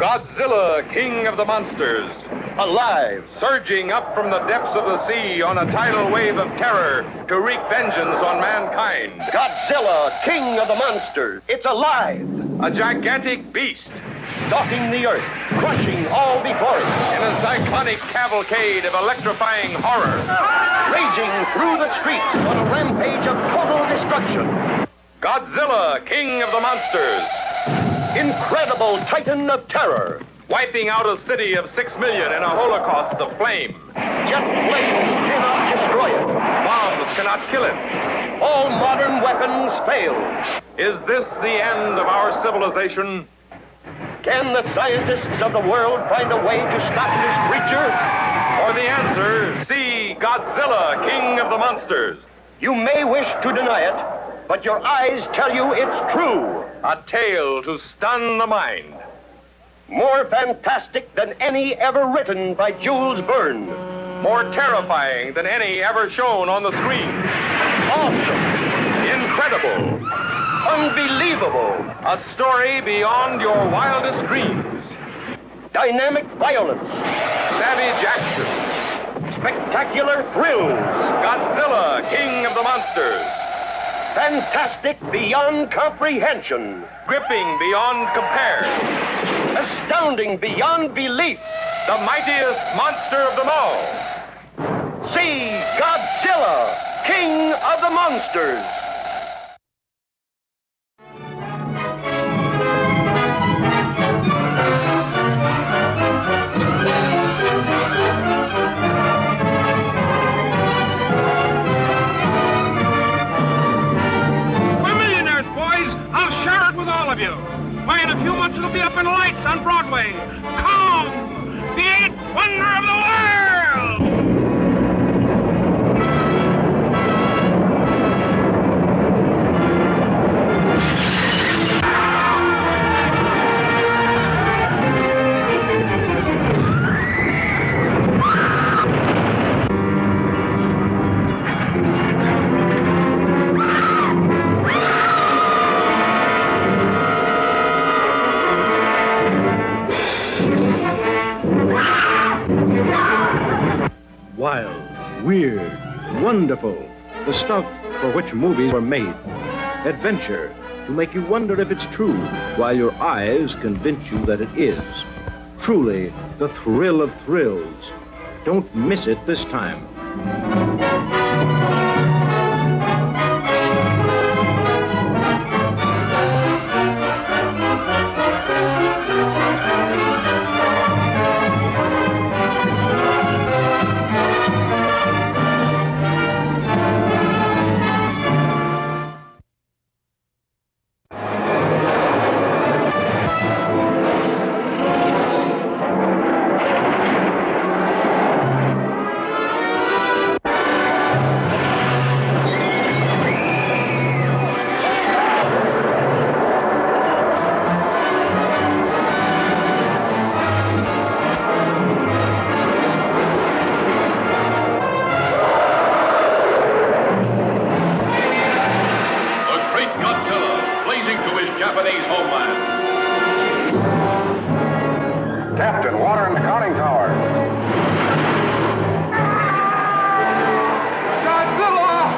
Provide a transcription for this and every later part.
Godzilla, king of the monsters. Alive, surging up from the depths of the sea on a tidal wave of terror to wreak vengeance on mankind. Godzilla, king of the monsters. It's alive. A gigantic beast. Stalking the earth, crushing all before it. In a cyclonic cavalcade of electrifying horror. Raging through the streets on a rampage of total destruction. Godzilla, king of the monsters. Incredible titan of terror. Wiping out a city of 6 million in a holocaust of flame. Jet planes cannot destroy it. Bombs cannot kill it. All modern weapons fail. Is this the end of our civilization? Can the scientists of the world find a way to stop this creature? For the answer, see Godzilla, king of the monsters. You may wish to deny it, but your eyes tell you it's true. A tale to stun the mind. More fantastic than any ever written by Jules Verne. More terrifying than any ever shown on the screen. Awesome. Incredible. Unbelievable. A story beyond your wildest dreams. Dynamic violence. Savage action. Spectacular thrills. Godzilla, king of the monsters. Fantastic beyond comprehension. Gripping beyond compare. Astounding beyond belief. The mightiest monster of them all. See Godzilla, king of the monsters. Why, in a few months it'll be up in lights on Broadway. Kong, the eighth wonder of the world! Wild, weird, wonderful. The stuff for which movies were made. Adventure, to make you wonder if it's true, while your eyes convince you that it is. Truly, the thrill of thrills. Don't miss it this time. Japanese homeland. Captain, water in the conning tower. Godzilla!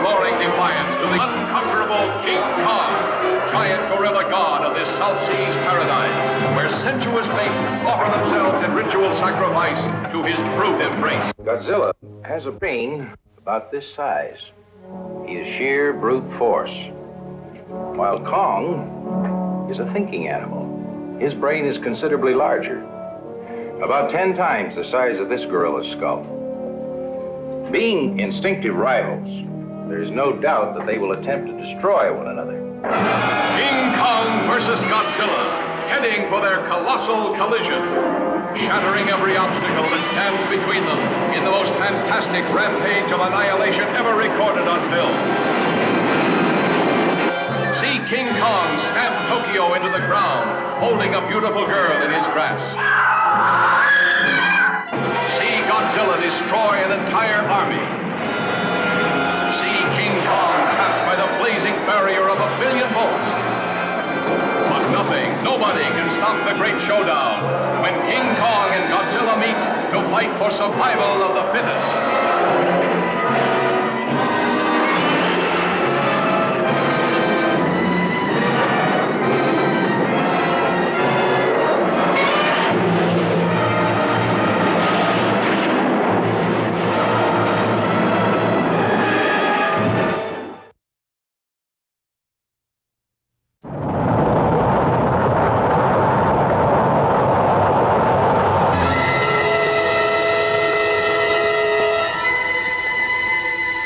Roaring defiance to the unconquerable King Kong, giant gorilla god of this South Seas paradise, where sensuous maidens offer themselves in ritual sacrifice to his brute embrace. Godzilla has a brain about this size. He is sheer brute force. While Kong is a thinking animal. His brain is considerably larger, about 10 times the size of this gorilla's skull. Being instinctive rivals, there's no doubt that they will attempt to destroy one another. King Kong versus Godzilla, heading for their colossal collision, shattering every obstacle that stands between them in the most fantastic rampage of annihilation ever recorded on film. See King Kong stamp Tokyo into the ground, holding a beautiful girl in his grasp. See Godzilla destroy an entire army. See King Kong trapped by the blazing barrier of 1 billion volts. But nothing, nobody can stop the great showdown when King Kong and Godzilla meet to fight for survival of the fittest.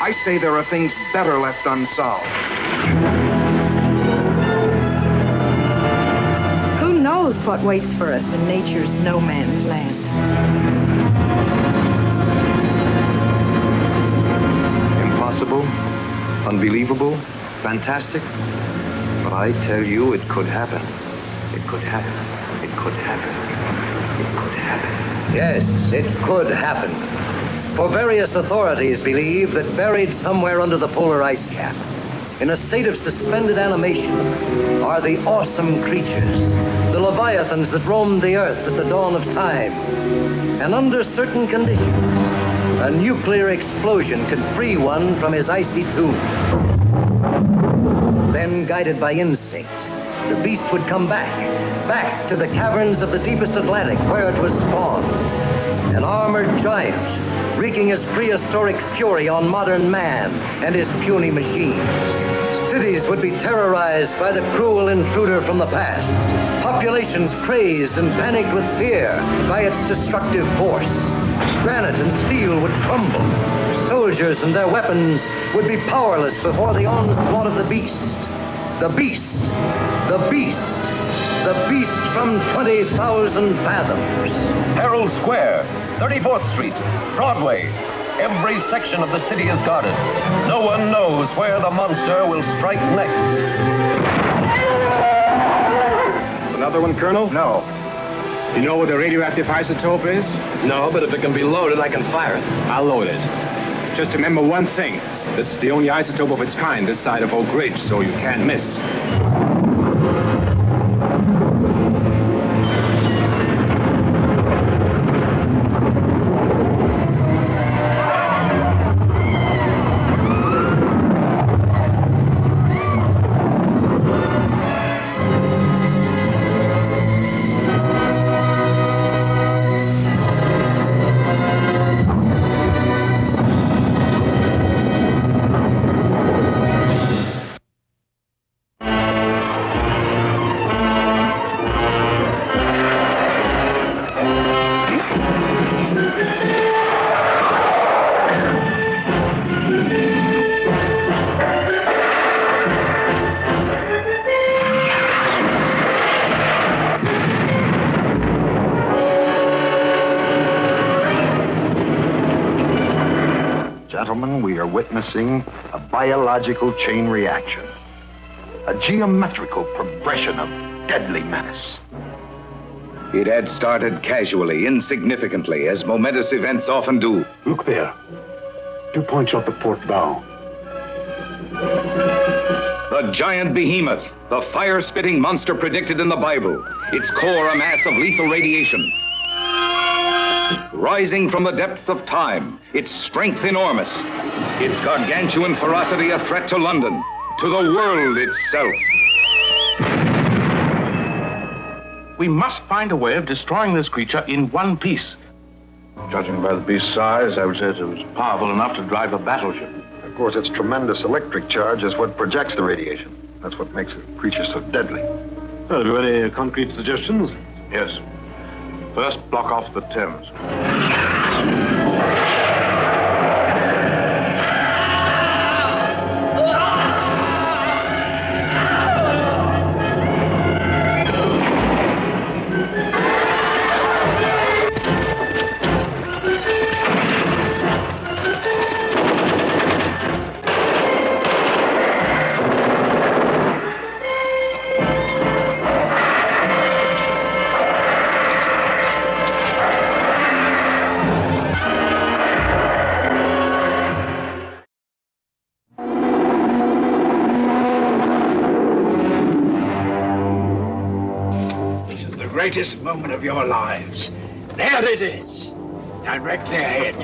I say there are things better left unsolved. Who knows what waits for us in nature's no man's land? Impossible, unbelievable, fantastic. But I tell you, it could happen. It could happen. It could happen. It could happen. Yes, it could happen. For various authorities believe that buried somewhere under the polar ice cap, in a state of suspended animation, are the awesome creatures, the leviathans that roamed the earth at the dawn of time. And under certain conditions, a nuclear explosion could free one from his icy tomb. Then, guided by instinct, the beast would come back to the caverns of the deepest Atlantic where it was spawned. An armored giant, wreaking his prehistoric fury on modern man and his puny machines. Cities would be terrorized by the cruel intruder from the past. Populations crazed and panicked with fear by its destructive force. Granite and steel would crumble. Soldiers and their weapons would be powerless before the onslaught of the beast. The beast. The beast. The beast from 20,000 fathoms. Herald Square, 34th Street, Broadway. Every section of the city is guarded. No one knows where the monster will strike next. Another one, Colonel? No. You know where the radioactive isotope is? No, but if it can be loaded, I can fire it. I'll load it. Just remember one thing. This is the only isotope of its kind this side of Oak Ridge, so you can't miss. Gentlemen, we are witnessing a biological chain reaction, a geometrical progression of deadly menace. It had started casually, insignificantly, as momentous events often do. Look there. 2 points off the port bow. The giant behemoth, the fire-spitting monster predicted in the Bible, its core a mass of lethal radiation. Rising from the depths of time, its strength enormous, its gargantuan ferocity a threat to London, to the world itself. We must find a way of destroying this creature in one piece. Judging by the beast's size, I would say it was powerful enough to drive a battleship. Of course, its tremendous electric charge is what projects the radiation. That's what makes the creature so deadly. Well, have you any concrete suggestions? Yes. First, block off the Thames. greatest moment of your lives. There it is, directly ahead.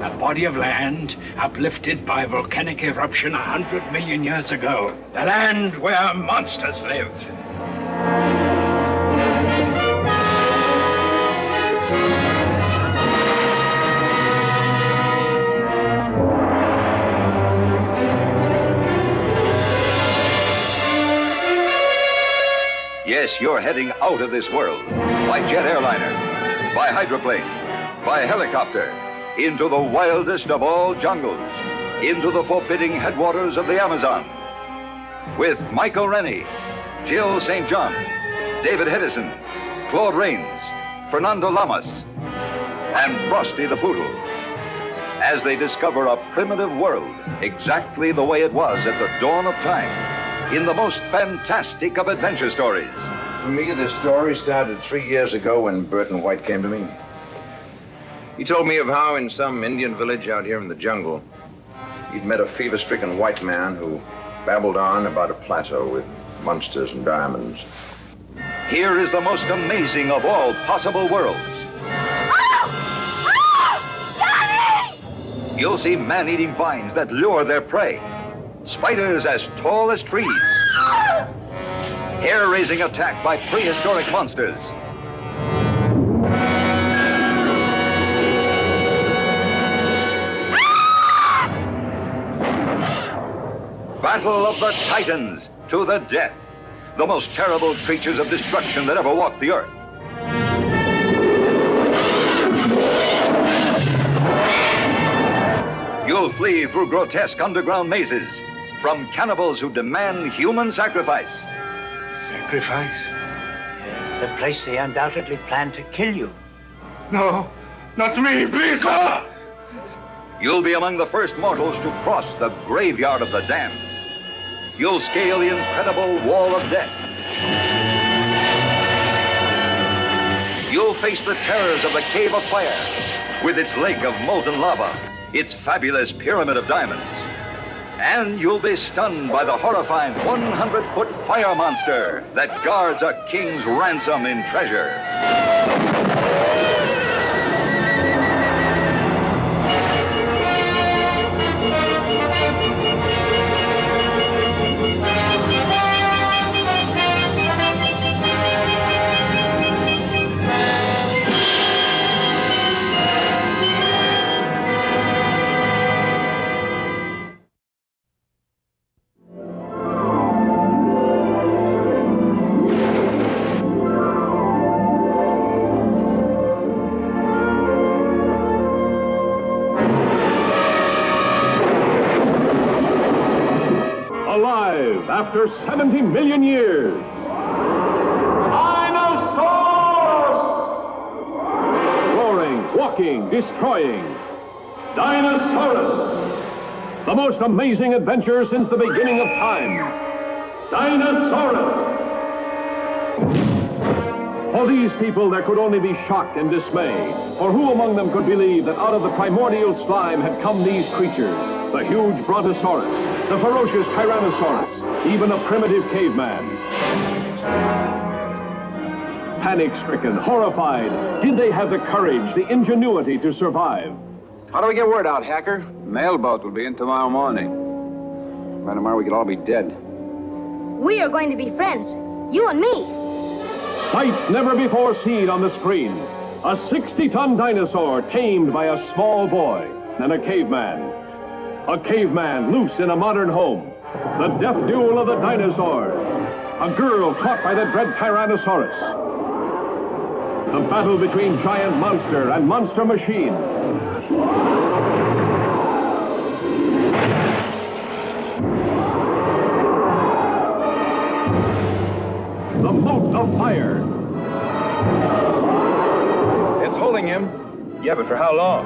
A body of land uplifted by a volcanic eruption 100 million years ago. The land where monsters live. Yes, you're heading out of this world. By jet airliner, by hydroplane, by helicopter, into the wildest of all jungles, into the forbidding headwaters of the Amazon. With Michael Rennie, Jill St. John, David Hedison, Claude Rains, Fernando Lamas, and Frosty the Poodle, as they discover a primitive world exactly the way it was at the dawn of time, in the most fantastic of adventure stories. For me, the story started 3 years ago when Burton White came to me. He told me of how in some Indian village out here in the jungle, he'd met a fever-stricken white man who babbled on about a plateau with monsters and diamonds. Here is the most amazing of all possible worlds. Johnny! You'll see man-eating vines that lure their prey, spiders as tall as trees, hair-raising attack by prehistoric monsters, Battle of the Titans to the death, the most terrible creatures of destruction that ever walked the earth. You'll flee through grotesque underground mazes from cannibals who demand human sacrifice. Sacrifice? The place they undoubtedly planned to kill you. No, not me, please, no! You'll be among the first mortals to cross the graveyard of the damned. You'll scale the incredible wall of death. You'll face the terrors of the Cave of Fire, with its lake of molten lava, its fabulous pyramid of diamonds. And you'll be stunned by the horrifying 100-foot fire monster that guards a king's ransom in treasure. Alive after 70 million years. Dinosaurs! Roaring, walking, destroying. Dinosaurus! The most amazing adventure since the beginning of time. Dinosaurus! For these people, there could only be shock and dismay. For who among them could believe that out of the primordial slime had come these creatures? The huge Brontosaurus, the ferocious Tyrannosaurus, even a primitive caveman. Panic-stricken, horrified, did they have the courage, the ingenuity to survive? How do we get word out, Hacker? Mailboat will be in tomorrow morning. By tomorrow, we could all be dead. We are going to be friends, you and me. Sights never before seen on the screen. A 60-ton dinosaur tamed by a small boy and a caveman. A caveman loose in a modern home. The death duel of the dinosaurs. A girl caught by the dread Tyrannosaurus. The battle between giant monster and monster machine. The moat of fire. It's holding him. Yeah, but for how long?